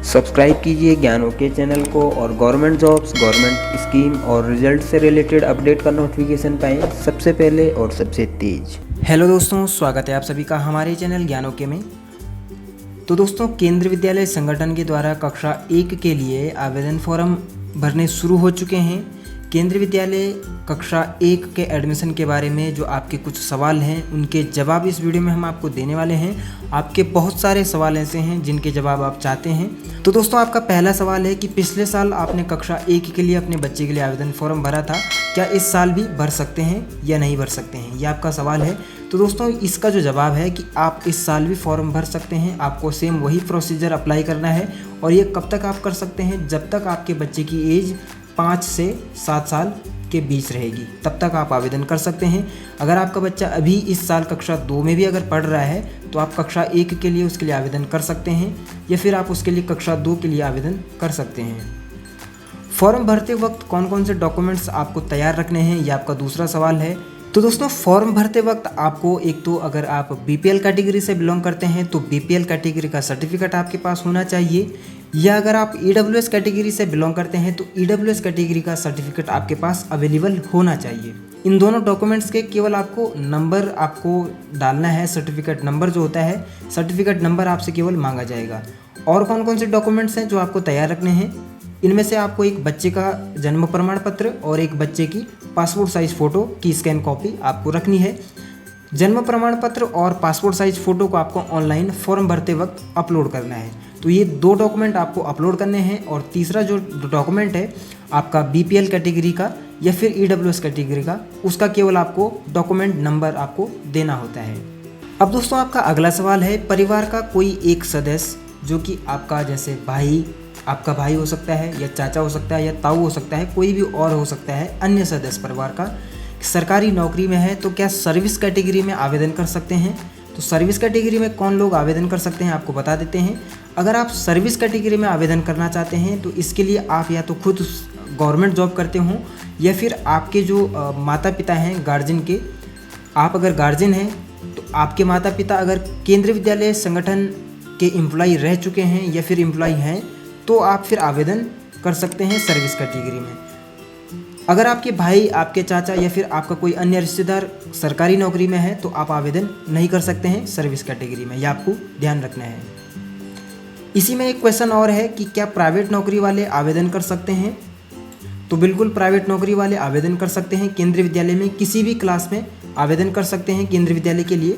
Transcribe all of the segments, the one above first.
Subscribe कीजिए ज्ञान okay channel को और गवर्नमेंट जॉब्स, गवर्नमेंट स्कीम और रिजल्ट से रिलेटेड अपडेट का नोटिफिकेशन पाएँ सबसे पहले और सबसे तेज। हेलो दोस्तों, स्वागत है आप सभी का हमारे चैनल ज्ञान ओके में। तो दोस्तों, केंद्रीय विद्यालय संगठन के द्वारा कक्षा 1 के लिए आवेदन फॉर्म भरने शुरू हो चुके हैं। केंद्रीय विद्यालय कक्षा 1 के एडमिशन के बारे में जो आपके कुछ सवाल हैं उनके जवाब इस वीडियो में हम आपको देने वाले हैं। आपके बहुत सारे सवाल ऐसे हैं जिनके जवाब आप चाहते हैं। तो दोस्तों, आपका पहला सवाल है कि पिछले साल आपने कक्षा 1 के लिए अपने बच्चे के लिए आवेदन फॉर्म भरा था, क्या इस साल भी भर सकते हैं या नहीं भर सकते हैं, ये आपका सवाल है। तो दोस्तों, इसका जो जवाब है कि आप इस साल भी फॉर्म भर सकते हैं। आपको सेम वही प्रोसीजर अप्लाई करना है और ये कब तक आप कर सकते हैं, जब तक आपके बच्चे की एज 5 से 7 साल के बीच रहेगी तब तक आप आवेदन कर सकते हैं। अगर आपका बच्चा अभी इस साल कक्षा 2 में भी अगर पढ़ रहा है तो आप कक्षा 1 के लिए उसके लिए आवेदन कर सकते हैं या फिर आप उसके लिए कक्षा 2 के लिए आवेदन कर सकते हैं। फॉर्म भरते वक्त कौन कौन से डॉक्यूमेंट्स आपको तैयार रखने हैं, ये आपका दूसरा सवाल है। तो दोस्तों, फॉर्म भरते वक्त आपको एक तो अगर आप बीपीएल कैटेगरी से बिलोंग करते हैं तो बीपीएल कैटेगरी का सर्टिफिकेट आपके पास होना चाहिए, या अगर आप ईडब्ल्यूएस कैटेगरी से बिलोंग करते हैं तो ईडब्ल्यूएस कैटेगरी का सर्टिफिकेट आपके पास अवेलेबल होना चाहिए। इन दोनों डॉक्यूमेंट्स के केवल आपको नंबर आपको डालना है, सर्टिफिकेट नंबर जो होता है, सर्टिफिकेट नंबर आपसे केवल मांगा जाएगा। और कौन कौन से डॉक्यूमेंट्स हैं जो आपको तैयार रखने हैं, इनमें से आपको एक बच्चे का जन्म प्रमाण पत्र और एक बच्चे की पासपोर्ट साइज़ फ़ोटो की स्कैन कॉपी आपको रखनी है। जन्म प्रमाण पत्र और पासपोर्ट साइज़ फ़ोटो को आपको ऑनलाइन फॉर्म भरते वक्त अपलोड करना है। तो ये 2 डॉक्यूमेंट आपको अपलोड करने हैं। और तीसरा जो डॉक्यूमेंट है आपका बीपीएल कैटेगरी का या फिर ईडब्ल्यूएस कैटेगरी का, उसका केवल आपको डॉक्यूमेंट नंबर आपको देना होता है। अब दोस्तों, आपका अगला सवाल है परिवार का कोई एक सदस्य जो कि आपका जैसे भाई, आपका भाई हो सकता है या चाचा हो सकता है या ताऊ हो सकता है, कोई भी और हो सकता है अन्य सदस्य परिवार का, सरकारी नौकरी में है तो क्या सर्विस कैटेगरी में आवेदन कर सकते हैं। तो सर्विस कैटेगरी में कौन लोग आवेदन कर सकते हैं आपको बता देते हैं। अगर आप सर्विस कैटेगरी में आवेदन करना चाहते हैं तो इसके लिए आप या तो खुद गवर्नमेंट जॉब करते हों या फिर आपके जो माता पिता हैं गार्जियन के, आप अगर गार्जियन हैं तो आपके माता पिता अगर केंद्रीय विद्यालय संगठन के एम्प्लॉय रह चुके हैं या फिर एम्प्लॉय हैं तो आप फिर आवेदन कर सकते हैं सर्विस कैटेगरी में। अगर आपके भाई, आपके चाचा या फिर आपका कोई अन्य रिश्तेदार सरकारी नौकरी में है तो आप आवेदन नहीं कर सकते हैं सर्विस कैटेगरी में, यह आपको ध्यान रखना है। इसी में एक क्वेश्चन और है कि क्या प्राइवेट नौकरी वाले आवेदन कर सकते हैं। तो बिल्कुल प्राइवेट नौकरी वाले आवेदन कर सकते हैं, केंद्रीय विद्यालय में किसी भी क्लास में आवेदन कर सकते हैं केंद्रीय विद्यालय के लिए।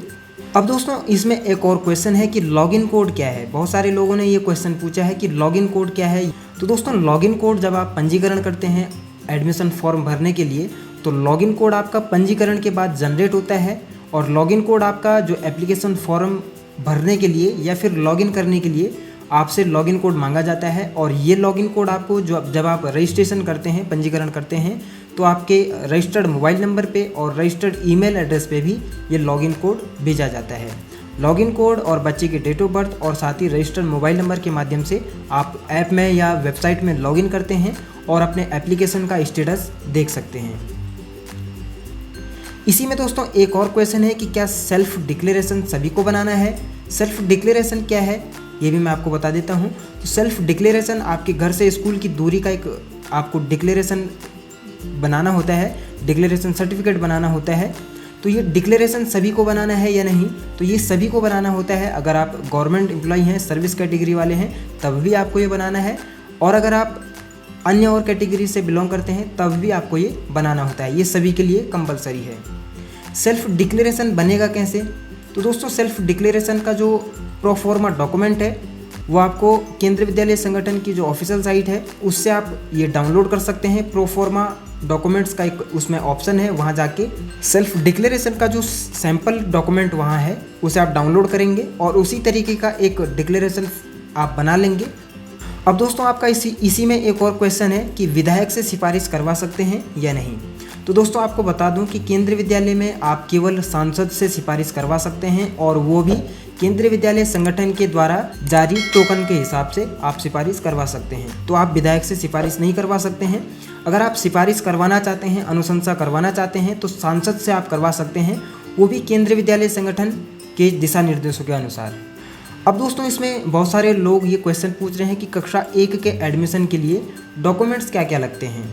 अब दोस्तों, इसमें एक और क्वेश्चन है कि लॉगिन कोड क्या है। बहुत सारे लोगों ने ये क्वेश्चन पूछा है कि लॉगिन कोड क्या है। तो दोस्तों, लॉगिन कोड जब आप पंजीकरण करते हैं एडमिशन फॉर्म भरने के लिए तो लॉगिन कोड आपका पंजीकरण के बाद जनरेट होता है और लॉगिन कोड आपका जो एप्लीकेशन फॉर्म भरने के लिए या फिर लॉगिन करने के लिए आपसे लॉगिन कोड मांगा जाता है। और ये लॉगिन कोड आपको जब आप रजिस्ट्रेशन करते हैं, पंजीकरण करते हैं, तो आपके रजिस्टर्ड मोबाइल नंबर पे और रजिस्टर्ड ईमेल एड्रेस पे भी ये लॉगिन कोड भेजा जाता है। लॉगिन कोड और बच्चे की डेट ऑफ बर्थ और साथ ही रजिस्टर्ड मोबाइल नंबर के माध्यम से आप ऐप में या वेबसाइट में लॉगिन करते हैं और अपने एप्लीकेशन का स्टेटस देख सकते हैं। इसी में दोस्तों एक और क्वेश्चन है कि क्या सेल्फ डिक्लेरेशन सभी को बनाना है। सेल्फ डिक्लेरेशन क्या है ये भी मैं आपको बता देता हूँ। तो सेल्फ डिक्लेरेशन आपके घर से स्कूल की दूरी का एक आपको डिक्लेरेशन बनाना होता है, डिक्लेरेशन सर्टिफिकेट बनाना होता है। तो ये डिक्लेरेशन सभी को बनाना है या नहीं, तो ये सभी को बनाना होता है। अगर आप गवर्नमेंट एम्प्लॉय हैं, सर्विस कैटेगरी वाले हैं, तब भी आपको ये बनाना है। और अगर आप अन्य और कैटेगरी से बिलोंग करते हैं तब भी आपको ये बनाना होता है। ये सभी के लिए कंपलसरी है। सेल्फ डिक्लेरेशन बनेगा कैसे। तो दोस्तों, सेल्फ डिक्लेरेशन का जो प्रोफॉर्मा डॉक्यूमेंट है वो आपको केंद्रीय विद्यालय संगठन की जो ऑफिशियल साइट है उससे आप ये डाउनलोड कर सकते हैं। प्रोफॉर्मा डॉक्यूमेंट्स का एक उसमें ऑप्शन है, वहाँ जाके सेल्फ डिक्लेरेशन का जो सैम्पल डॉक्यूमेंट वहाँ है उसे आप डाउनलोड करेंगे और उसी तरीके का एक डिक्लेरेशन आप बना लेंगे। अब दोस्तों, आपका इसी में एक और क्वेश्चन है कि विधायक से सिफारिश करवा सकते हैं या नहीं। तो दोस्तों, आपको बता दूं कि केंद्रीय विद्यालय में आप केवल सांसद से सिफारिश करवा सकते हैं और वो भी केंद्रीय विद्यालय संगठन के द्वारा जारी टोकन के हिसाब से आप सिफारिश करवा सकते हैं। तो आप विधायक से सिफारिश नहीं करवा सकते हैं। अगर आप सिफारिश करवाना चाहते हैं, अनुशंसा करवाना चाहते हैं तो सांसद से आप करवा सकते हैं, वो भी केंद्रीय विद्यालय संगठन के दिशा निर्देशों के अनुसार। अब दोस्तों इसमें बहुत सारे लोग ये क्वेश्चन पूछ रहे हैं कि कक्षा 1 के एडमिशन के लिए डॉक्यूमेंट्स क्या क्या लगते हैं।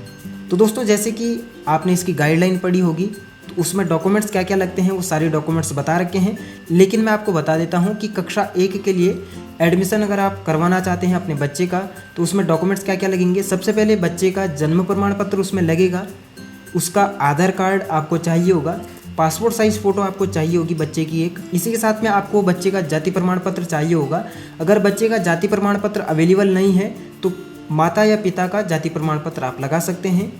तो दोस्तों जैसे कि आपने इसकी गाइडलाइन पढ़ी होगी तो उसमें डॉक्यूमेंट्स क्या क्या लगते हैं वो सारे डॉक्यूमेंट्स बता रखे हैं, लेकिन मैं आपको बता देता हूँ कि कक्षा 1 के लिए एडमिशन अगर आप करवाना चाहते हैं अपने बच्चे का तो उसमें डॉक्यूमेंट्स क्या क्या लगेंगे। सबसे पहले बच्चे का जन्म प्रमाण पत्र उसमें लगेगा, उसका आधार कार्ड आपको चाहिए होगा, पासपोर्ट साइज़ फ़ोटो आपको चाहिए होगी बच्चे की एक। इसी के साथ में आपको बच्चे का जाति प्रमाण पत्र चाहिए होगा। अगर बच्चे का जाति प्रमाण पत्र अवेलेबल नहीं है तो माता या पिता का जाति प्रमाण पत्र आप लगा सकते हैं।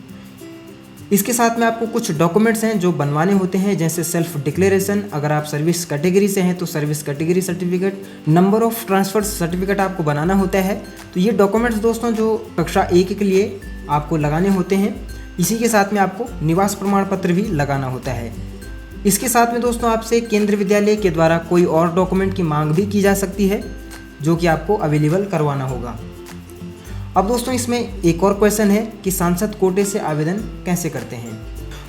इसके साथ में आपको कुछ डॉक्यूमेंट्स हैं जो बनवाने होते हैं, जैसे सेल्फ डिक्लेरेशन, अगर आप सर्विस कैटेगरी से हैं तो service category certificate, number of transfer certificate आपको बनाना होता है। तो ये डॉक्यूमेंट्स दोस्तों जो कक्षा 1 के लिए आपको लगाने होते हैं। इसी के साथ में आपको निवास प्रमाण पत्र भी लगाना होता है। इसके साथ में दोस्तों आपसे केंद्रीय विद्यालय के द्वारा कोई और डॉक्यूमेंट की मांग भी की जा सकती है जो कि आपको अवेलेबल करवाना होगा। अब दोस्तों इसमें एक और क्वेश्चन है कि सांसद कोटे से आवेदन कैसे करते हैं।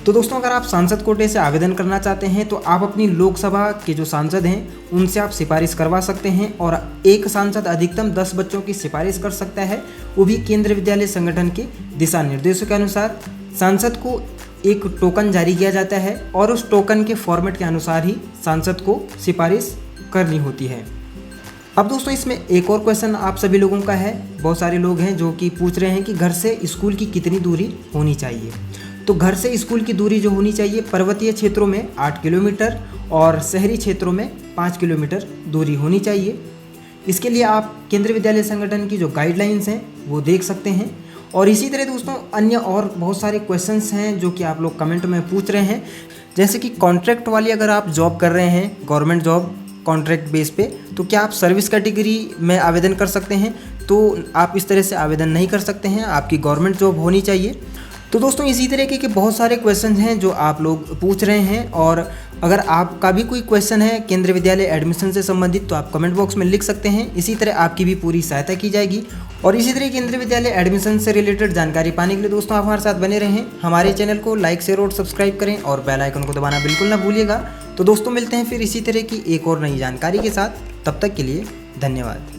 तो दोस्तों अगर आप सांसद कोटे से आवेदन करना चाहते हैं तो आप अपनी लोकसभा के जो सांसद हैं उनसे आप सिफारिश करवा सकते हैं, और एक सांसद अधिकतम 10 बच्चों की सिफारिश कर सकता है, वो भी केंद्रीय विद्यालय संगठन के दिशा निर्देशों के अनुसार। सांसद को एक टोकन जारी किया जाता है और उस टोकन के फॉर्मेट के अनुसार ही सांसद को सिफारिश करनी होती है। अब दोस्तों इसमें एक और क्वेश्चन आप सभी लोगों का है, बहुत सारे लोग हैं जो कि पूछ रहे हैं कि घर से स्कूल की कितनी दूरी होनी चाहिए। तो घर से स्कूल की दूरी जो होनी चाहिए, पर्वतीय क्षेत्रों में 8 किलोमीटर और शहरी क्षेत्रों में 5 किलोमीटर दूरी होनी चाहिए। इसके लिए आप केंद्रीय विद्यालय संगठन की जो गाइडलाइंस हैं वो देख सकते हैं। और इसी तरह दोस्तों अन्य और बहुत सारे क्वेश्चंस हैं जो कि आप लोग कमेंट में पूछ रहे हैं, जैसे कि कॉन्ट्रैक्ट वाली अगर आप जॉब कर रहे हैं, गवर्नमेंट जॉब कॉन्ट्रैक्ट बेस पे, तो क्या आप सर्विस कैटेगरी में आवेदन कर सकते हैं। तो आप इस तरह से आवेदन नहीं कर सकते हैं, आपकी गवर्नमेंट जॉब होनी चाहिए। तो दोस्तों इसी तरीके के बहुत सारे क्वेश्चन हैं जो आप लोग पूछ रहे हैं, और अगर आपका भी कोई क्वेश्चन है केंद्रीय विद्यालय एडमिशन से संबंधित तो आप कमेंट बॉक्स में लिख सकते हैं। इसी तरह आपकी भी पूरी सहायता की जाएगी। और इसी तरह केंद्रीय विद्यालय एडमिशन से रिलेटेड जानकारी पाने के लिए दोस्तों आप हमारे साथ बने रहें। हमारे चैनल को लाइक शेयर और सब्सक्राइब करें और बेल आइकन को दबाना बिल्कुल ना भूलिएगा। तो दोस्तों मिलते हैं फिर इसी तरह की एक और नई जानकारी के साथ, तब तक के लिए धन्यवाद।